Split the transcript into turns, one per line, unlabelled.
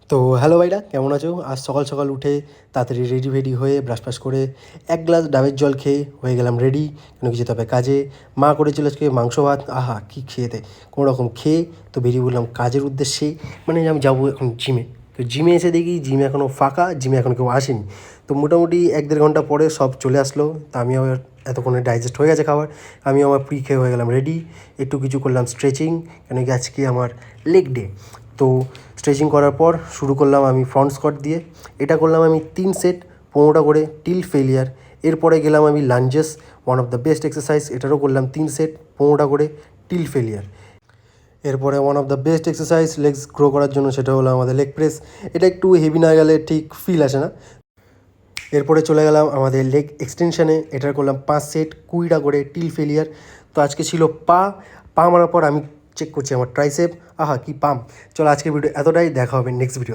তো হ্যালো ভাইরা, কেমন আছো? আজ সকাল সকাল উঠে তাড়াতাড়ি রেডি হয়ে ব্রাশ করে এক গ্লাস ডাবের জল খেয়ে হয়ে গেলাম রেডি। কেন কি যেতে হবে কাজে। মা করেছিল আজকে মাংস ভাত, আহা কী খেতে, কোনো রকম খেয়ে তো বেরিয়ে বললাম কাজের উদ্দেশ্যে। মানে আমি যাবো এখন জিমে। তো জিমে এসে দেখি জিমে এখনও ফাঁকা, জিমে এখন কেউ আসেনি। তো মোটামুটি 1-1.5 ঘন্টা পরে সব চলে আসলো। তা আমি আবার এতক্ষণে ডাইজেস্ট হয়ে গেছে খাবার, আমি আমার প্রি খেয়ে হয়ে গেলাম রেডি। একটু কিছু করলাম স্ট্রেচিং, কেন কি আজকে আমার লেগ ডে। তো স্ট্রেচিং করার পর শুরু করলাম আমি ফ্রন্ট স্কোয়াট দিয়ে। এটা করলাম আমি 3 সেট 15টা করে টিল ফেলিয়ার। এরপরে গেলাম আমি lunges, one of the best exercise, এটারও করলাম 3 সেট 15টা করে টিল ফেলিয়ার। এরপরে one of the best exercise legs grow করার জন্য, সেটা হলো আমাদের লেগ প্রেস। এটা একটু হেভি না গেলে ঠিক ফিল আসে না। এরপরে চলে গেলাম আমাদের লেগ এক্সটেনশানে, এটার করলাম 5 সেট 20টা করে টিল ফেলিয়ার। তো আজকে ছিল পা পা মারার পর আমি চেক করছি আমার ট্রাইসেপ, আহা কি পাম। চলো আজকের ভিডিও এতটাই, দেখা হবে নেক্সট ভিডিও।